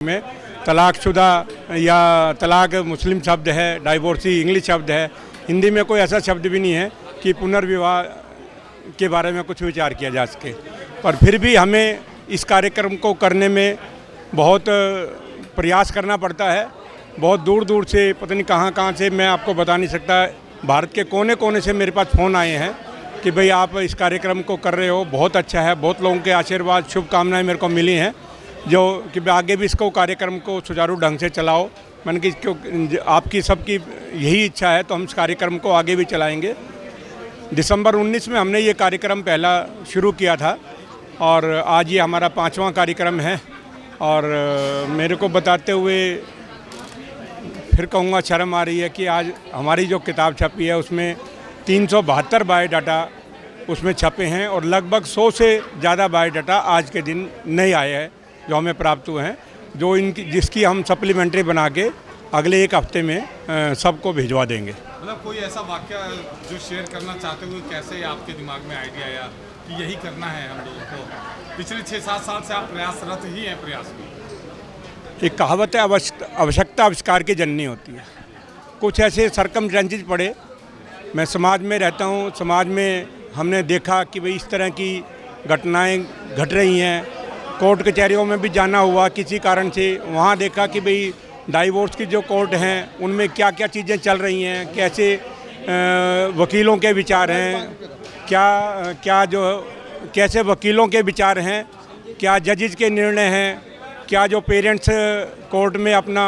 में तलाकशुदा या तलाक मुस्लिम शब्द है, डाइवोर्सी इंग्लिश शब्द है। हिंदी में कोई ऐसा शब्द भी नहीं है कि पुनर्विवाह के बारे में कुछ विचार किया जा सके। पर फिर भी हमें इस कार्यक्रम को करने में बहुत प्रयास करना पड़ता है। बहुत दूर दूर से, पता नहीं कहाँ कहाँ से, मैं आपको बता नहीं सकता, भारत के कोने कोने से मेरे पास फ़ोन आए हैं कि भाई आप इस कार्यक्रम को कर रहे हो, बहुत अच्छा है। बहुत लोगों के आशीर्वाद, शुभकामनाएं मेरे को मिली हैं जो कि आगे भी इसको कार्यक्रम को सुचारू ढंग से चलाओ। मैंने कि क्यों आपकी सबकी यही इच्छा है तो हम इस कार्यक्रम को आगे भी चलाएंगे। दिसंबर 19 में हमने ये कार्यक्रम पहला शुरू किया था और आज ये हमारा 5वां कार्यक्रम है। और मेरे को बताते हुए फिर कहूँगा शर्म आ रही है कि आज हमारी जो किताब छपी है उसमें 372 बायोडाटा उसमें छपे हैं और लगभग 100 से ज़्यादा बायोडाटा आज के दिन नए आए हैं जो हमें प्राप्त हुए हैं, जो जिसकी हम सप्लीमेंट्री बना के अगले एक हफ्ते में सबको भिजवा देंगे। मतलब कोई ऐसा वाक्य जो शेयर करना चाहते हुए, कैसे आपके दिमाग में आइडिया आया कि यही करना है हम लोगों को? पिछले 6-7 साल से आप प्रयासरत ही हैं प्रयास में। एक कहावत है, आवश्यकता आविष्कार की जननी होती है। कुछ ऐसे सरकमस्टेंसेस पड़े, मैं समाज में रहता हूँ, समाज में हमने देखा कि भाई इस तरह की घटनाएं घट रही हैं। कोर्ट कचहरियों में भी जाना हुआ किसी कारण से, वहाँ देखा कि भाई डाइवोर्स की जो कोर्ट हैं उनमें क्या क्या चीज़ें चल रही हैं, कैसे वकीलों के विचार हैं, कैसे वकीलों के विचार हैं, क्या जजेस के निर्णय हैं, क्या जो पेरेंट्स कोर्ट में अपना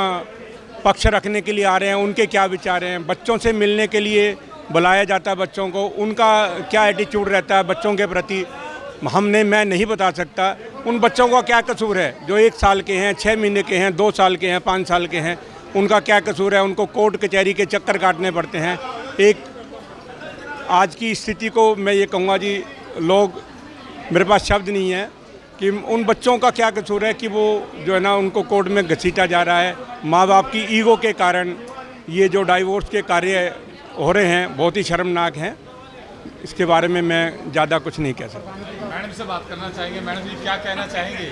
पक्ष रखने के लिए आ रहे हैं उनके क्या विचार हैं, बच्चों से मिलने के लिए बुलाया जाता है बच्चों को, उनका क्या एटीट्यूड रहता है बच्चों के प्रति, मैं नहीं बता सकता। उन बच्चों का क्या कसूर है जो 1 साल के हैं, 6 महीने के हैं, 2 साल के हैं, 5 साल के हैं, उनका क्या कसूर है? उनको कोर्ट कचहरी के चक्कर काटने पड़ते हैं। एक आज की स्थिति को मैं ये कहूँगा जी, लोग, मेरे पास शब्द नहीं है कि उन बच्चों का क्या कसूर है कि वो जो है ना उनको कोर्ट में घसीटा जा रहा है। माँ बाप की ईगो के कारण ये जो डाइवोर्स के कार्य हो रहे हैं बहुत ही शर्मनाक हैं। इसके बारे में मैं ज़्यादा कुछ नहीं कह सकता। मैडम से बात करना चाहेंगे। मैडम जी क्या कहना चाहेंगे,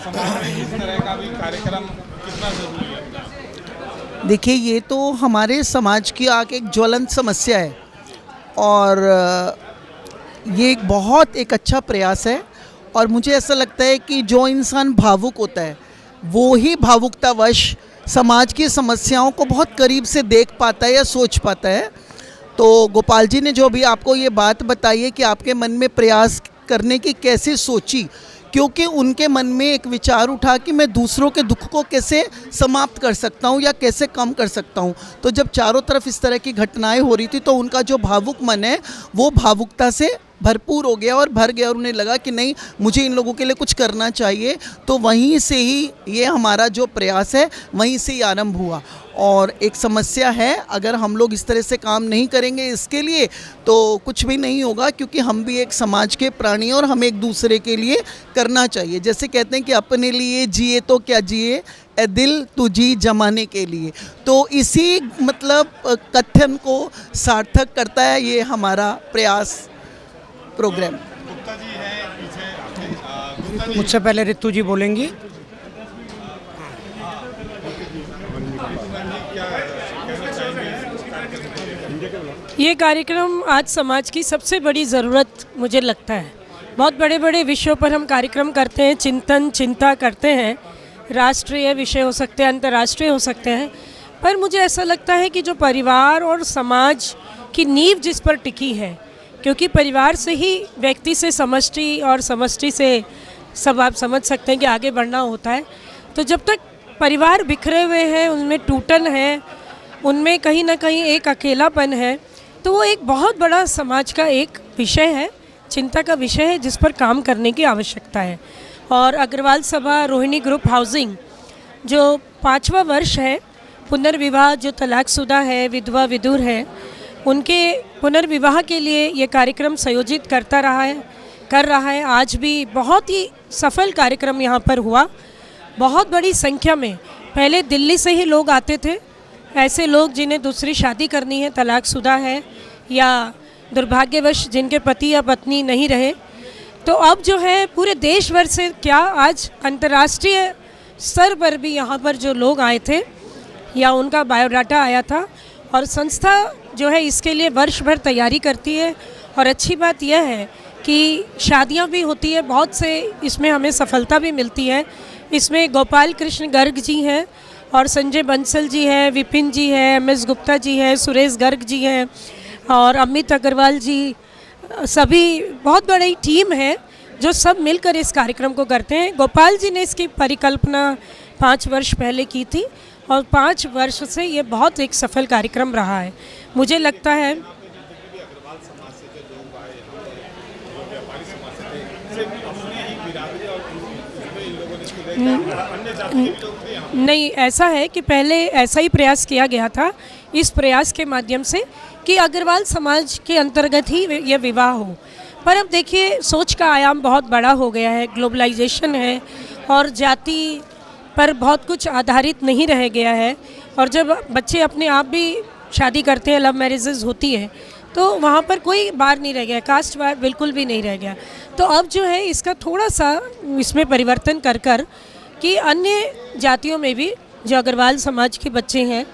समाज में इस तरह का भी कार्यक्रम कितना ज़रूरी है? देखिए, ये तो हमारे समाज की आगे एक ज्वलंत समस्या है और ये एक बहुत अच्छा प्रयास है। और मुझे ऐसा लगता है कि जो इंसान भावुक होता है वो ही भावुकतावश समाज की समस्याओं को बहुत करीब से देख पाता है या सोच पाता है। तो गोपाल जी ने जो भी आपको ये बात बताई है कि आपके मन में प्रयास करने की कैसे सोची, क्योंकि उनके मन में एक विचार उठा कि मैं दूसरों के दुख को कैसे समाप्त कर सकता हूँ या कैसे कम कर सकता हूँ। तो जब चारों तरफ इस तरह की घटनाएं हो रही थी तो उनका जो भावुक मन है वो भावुकता से भरपूर हो गया और भर गया और उन्हें लगा कि नहीं, मुझे इन लोगों के लिए कुछ करना चाहिए। तो वहीं से ही ये हमारा जो प्रयास है वहीं से ही आरंभ हुआ। और एक समस्या है, अगर हम लोग इस तरह से काम नहीं करेंगे इसके लिए तो कुछ भी नहीं होगा, क्योंकि हम भी एक समाज के प्राणी हैं और हमें एक दूसरे के लिए करना चाहिए। जैसे कहते हैं कि अपने लिए जिए तो क्या जिए, ए दिल तू जी जमाने के लिए। तो इसी मतलब कथन को सार्थक करता है ये हमारा प्रयास प्रोग्राम। गुप्ता जी हैं पीछे, मुझसे पहले रितु जी बोलेंगी। ये कार्यक्रम आज समाज की सबसे बड़ी ज़रूरत मुझे लगता है। बहुत बड़े बड़े विषयों पर हम कार्यक्रम करते हैं, चिंता करते हैं, राष्ट्रीय विषय हो सकते हैं, अंतर्राष्ट्रीय हो सकते हैं, पर मुझे ऐसा लगता है कि जो परिवार और समाज की नींव जिस पर टिकी है, क्योंकि परिवार से ही व्यक्ति से समष्टि और समष्टि से सब आप समझ सकते हैं कि आगे बढ़ना होता है। तो जब तक परिवार बिखरे हुए हैं, उनमें टूटन है, उनमें कहीं ना कहीं एक अकेलापन है, तो वो एक बहुत बड़ा समाज का एक विषय है, चिंता का विषय है जिस पर काम करने की आवश्यकता है। और अग्रवाल सभा रोहिणी ग्रुप हाउसिंग जो 5वां वर्ष है, पुनर्विवाह जो तलाकशुदा है, विधवा विधुर है, उनके पुनर्विवाह के लिए ये कार्यक्रम संयोजित कर रहा है। आज भी बहुत ही सफल कार्यक्रम यहाँ पर हुआ। बहुत बड़ी संख्या में पहले दिल्ली से ही लोग आते थे, ऐसे लोग जिन्हें दूसरी शादी करनी है, तलाकशुदा है या दुर्भाग्यवश जिनके पति या पत्नी नहीं रहे। तो अब जो है पूरे देश भर से क्या आज अंतर्राष्ट्रीय स्तर पर भी यहाँ पर जो लोग आए थे या उनका बायोडाटा आया था, और संस्था जो है इसके लिए वर्ष भर तैयारी करती है। और अच्छी बात यह है कि शादियाँ भी होती है बहुत से, इसमें हमें सफलता भी मिलती है। इसमें गोपाल कृष्ण गर्ग जी हैं और संजय बंसल जी हैं, विपिन जी हैं, MS गुप्ता जी हैं, सुरेश गर्ग जी हैं और अमित अग्रवाल जी, सभी बहुत बड़ी टीम है जो सब मिलकर इस कार्यक्रम को करते हैं। गोपाल जी ने इसकी परिकल्पना 5 वर्ष पहले की थी और 5 वर्ष से ये बहुत एक सफल कार्यक्रम रहा है। मुझे लगता है नहीं, ऐसा है कि पहले ऐसा ही प्रयास किया गया था, इस प्रयास के माध्यम से कि अग्रवाल समाज के अंतर्गत ही ये विवाह हो। पर अब देखिए सोच का आयाम बहुत बड़ा हो गया है, ग्लोबलाइजेशन है और जाति पर बहुत कुछ आधारित नहीं रह गया है। और जब बच्चे अपने आप भी शादी करते हैं, लव मैरिजेस होती हैं, तो वहाँ पर कोई बार नहीं रह गया, कास्ट बार बिल्कुल भी नहीं रह गया। तो अब जो है इसका थोड़ा सा इसमें परिवर्तन कर कर कि अन्य जातियों में भी जो अग्रवाल समाज के बच्चे हैं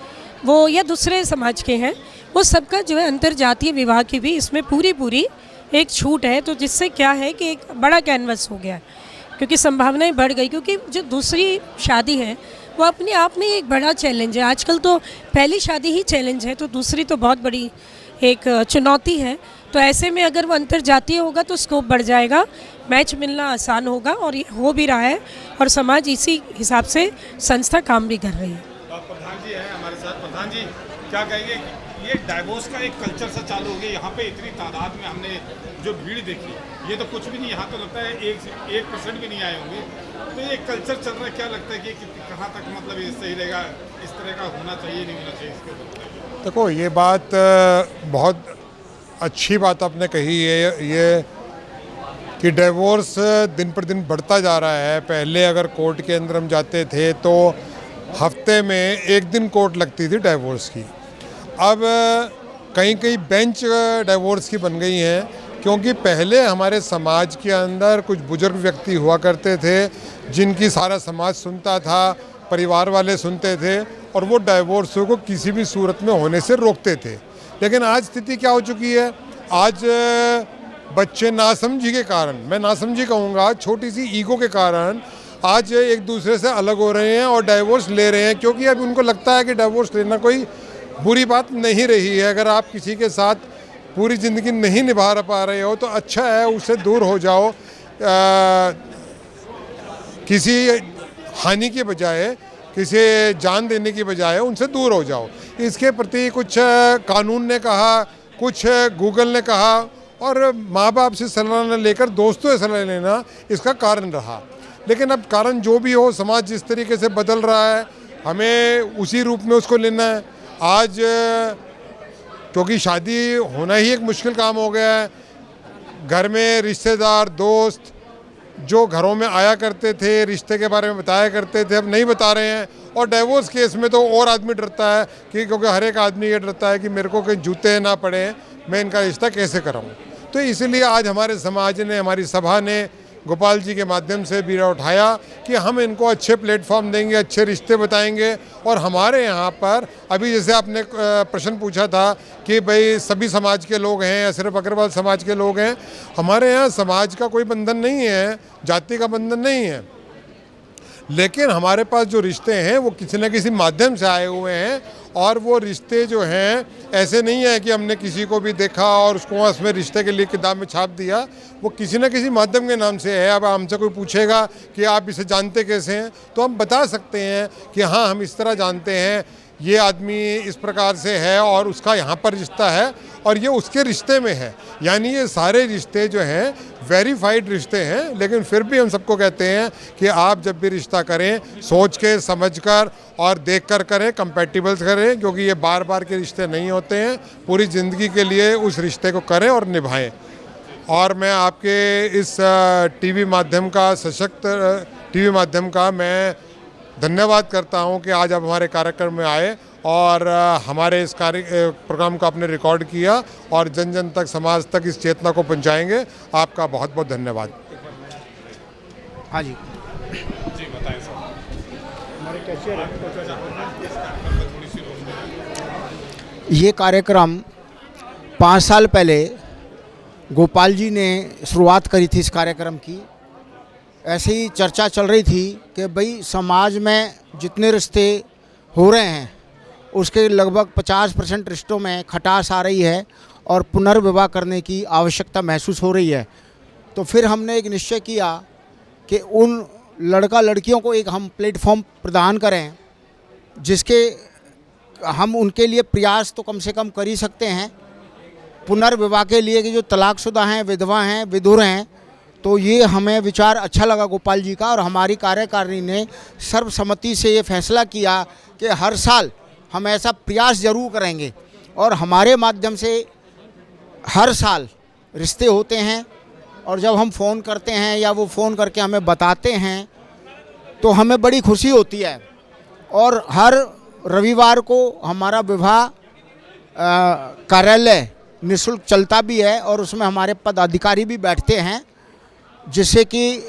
वो या दूसरे समाज के हैं, वो सबका जो है अंतर्जातीय विवाह की भी इसमें पूरी एक छूट है। तो जिससे क्या है कि एक बड़ा कैनवस हो गया है, क्योंकि संभावनाएं बढ़ गई। क्योंकि जो दूसरी शादी है वो अपने आप में एक बड़ा चैलेंज है। आजकल तो पहली शादी ही चैलेंज है, तो दूसरी तो बहुत बड़ी एक चुनौती है। तो ऐसे में अगर वो अंतर्जातीय होगा तो स्कोप बढ़ जाएगा, मैच मिलना आसान होगा और ये हो भी रहा है। और समाज इसी हिसाब से संस्था काम भी कर रही है। प्रधान जी हैं हमारे साथ। प्रधान जी, क्या कहेंगे, ये डाइवोर्स का एक कल्चर सा चालू हो गया यहाँ पे, इतनी तादाद में हमने जो भीड़ देखी, ये तो कुछ भी नहीं, यहाँ तो लगता है 1% भी नहीं आए होंगे। तो ये कल्चर चल रहा है, क्या लगता है कि कहाँ तक मतलब ये सही रहेगा, इस तरह का होना चाहिए नहीं होना चाहिए, इसके ऊपर? देखो, ये बात बहुत अच्छी बात आपने कही है, ये कि डिवोर्स दिन पर दिन बढ़ता जा रहा है। पहले अगर कोर्ट के अंदर हम जाते थे तो हफ्ते में 1 दिन कोर्ट लगती थी डिवोर्स की। अब कहीं बेंच डिवोर्स की बन गई हैं, क्योंकि पहले हमारे समाज के अंदर कुछ बुजुर्ग व्यक्ति हुआ करते थे जिनकी सारा समाज सुनता था, परिवार वाले सुनते थे और वो डिवोर्स को किसी भी सूरत में होने से रोकते थे। लेकिन आज स्थिति क्या हो चुकी है, आज बच्चे नासमझी के कारण, मैं नासमझी कहूँगा, छोटी सी ईगो के कारण आज एक दूसरे से अलग हो रहे हैं और डाइवोर्स ले रहे हैं, क्योंकि अब उनको लगता है कि डाइवोर्स लेना कोई बुरी बात नहीं रही है। अगर आप किसी के साथ पूरी ज़िंदगी नहीं निभा पा रहे हो तो अच्छा है, उससे दूर हो जाओ, किसी हानि के बजाय, किसी जान देने की बजाय उनसे दूर हो जाओ। इसके प्रति कुछ कानून ने कहा, कुछ गूगल ने कहा और माँ बाप से सलाह न लेकर दोस्तों से सलाह लेना इसका कारण रहा। लेकिन अब कारण जो भी हो, समाज जिस तरीके से बदल रहा है हमें उसी रूप में उसको लेना है। आज क्योंकि शादी होना ही एक मुश्किल काम हो गया है, घर में रिश्तेदार दोस्त जो घरों में आया करते थे, रिश्ते के बारे में बताया करते थे, अब नहीं बता रहे हैं। और डाइवोर्स केस में तो और आदमी डरता है कि क्योंकि हर एक आदमी ये डरता है कि मेरे को कहीं जूते ना पड़े, मैं इनका रिश्ता कैसे कराऊं। तो इसलिए आज हमारे समाज ने, हमारी सभा ने गोपाल जी के माध्यम से बीड़ा उठाया कि हम इनको अच्छे प्लेटफॉर्म देंगे, अच्छे रिश्ते बताएंगे। और हमारे यहाँ पर अभी जैसे आपने प्रश्न पूछा था कि भाई सभी समाज के लोग हैं या सिर्फ अग्रवाल समाज के लोग हैं, हमारे यहाँ समाज का कोई बंधन नहीं है, जाति का बंधन नहीं है, लेकिन हमारे पास जो रिश्ते हैं वो किसी न किसी माध्यम से आए हुए हैं। और वो रिश्ते जो हैं ऐसे नहीं है कि हमने किसी को भी देखा और उसको उसमें रिश्ते के लिए किताब में छाप दिया, वो किसी न किसी माध्यम के नाम से है। अब हमसे कोई पूछेगा कि आप इसे जानते कैसे हैं, तो हम बता सकते हैं कि हाँ, हम इस तरह जानते हैं, ये आदमी इस प्रकार से है और उसका यहाँ पर रिश्ता है और ये उसके रिश्ते में है। यानी ये सारे रिश्ते जो हैं वेरीफाइड रिश्ते हैं। लेकिन फिर भी हम सबको कहते हैं कि आप जब भी रिश्ता करें सोच के, समझ कर और देख कर करें, कंपैटिबल्स करें, क्योंकि ये बार बार के रिश्ते नहीं होते हैं। पूरी ज़िंदगी के लिए उस रिश्ते को करें और निभाएं। और मैं आपके इस टीवी माध्यम का, सशक्त टीवी माध्यम का मैं धन्यवाद करता हूं कि आज आप हमारे कार्यक्रम में आए और हमारे इस प्रोग्राम को आपने रिकॉर्ड किया और जन जन तक, समाज तक इस चेतना को पहुंचाएंगे। आपका बहुत बहुत धन्यवाद। हाँ जी, जी बताएं सर। ये कार्यक्रम 5 साल पहले गोपाल जी ने शुरुआत करी थी इस कार्यक्रम की। ऐसे ही चर्चा चल रही थी कि भाई समाज में जितने रिश्ते हो रहे हैं उसके लगभग 50% रिश्तों में खटास आ रही है और पुनर्विवाह करने की आवश्यकता महसूस हो रही है। तो फिर हमने एक निश्चय किया कि उन लड़का लड़कियों को एक हम प्लेटफॉर्म प्रदान करें जिसके हम उनके लिए प्रयास तो कम से कम कर ही सकते हैं पुनर्विवाह के लिए कि जो तलाकशुदा हैं, विधवा हैं, विधुर हैं। तो ये हमें विचार अच्छा लगा गोपाल जी का, और हमारी कार्यकारिणी ने सर्वसम्मति से ये फैसला किया कि हर साल हम ऐसा प्रयास ज़रूर करेंगे और हमारे माध्यम से हर साल रिश्ते होते हैं। और जब हम फ़ोन करते हैं या वो फ़ोन करके हमें बताते हैं तो हमें बड़ी खुशी होती है। और हर रविवार को हमारा विवाह कार्यालय निःशुल्क चलता भी है और उसमें हमारे पदाधिकारी भी बैठते हैं, जिससे कि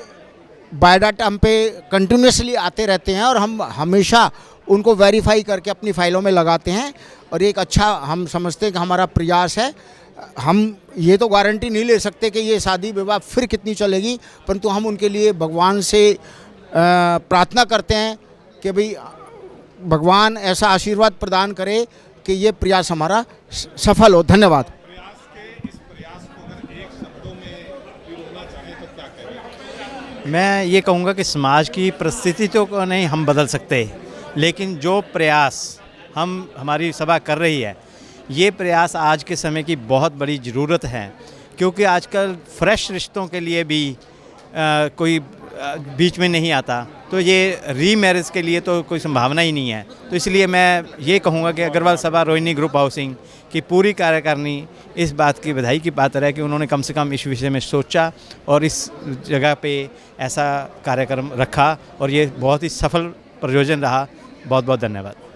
बायोडाटा हम पे कंटिन्यूसली आते रहते हैं और हम हमेशा उनको वेरीफाई करके अपनी फाइलों में लगाते हैं। और एक अच्छा हम समझते हैं कि हमारा प्रयास है। हम ये तो गारंटी नहीं ले सकते कि ये शादी विवाह फिर कितनी चलेगी, परंतु हम उनके लिए भगवान से प्रार्थना करते हैं कि भाई भगवान ऐसा आशीर्वाद प्रदान करे कि ये प्रयास हमारा सफल हो। धन्यवाद। प्रयास के इस प्रयास को अगर एक शब्दों में पिरोना चाहें तो क्या कहें? मैं ये कहूँगा कि समाज की परिस्थिति तो नहीं हम बदल सकते, लेकिन जो प्रयास हमारी सभा कर रही है, ये प्रयास आज के समय की बहुत बड़ी ज़रूरत है। क्योंकि आजकल फ्रेश रिश्तों के लिए भी कोई बीच में नहीं आता, तो ये रीमैरिज के लिए तो कोई संभावना ही नहीं है। तो इसलिए मैं ये कहूँगा कि अग्रवाल सभा रोहिणी ग्रुप हाउसिंग की पूरी कार्यकारिणी इस बात की बधाई की पात्र है कि उन्होंने कम से कम इस विषय में सोचा और इस जगह पे ऐसा कार्यक्रम रखा, और ये बहुत ही सफल प्रयोजन रहा। बहुत बहुत धन्यवाद।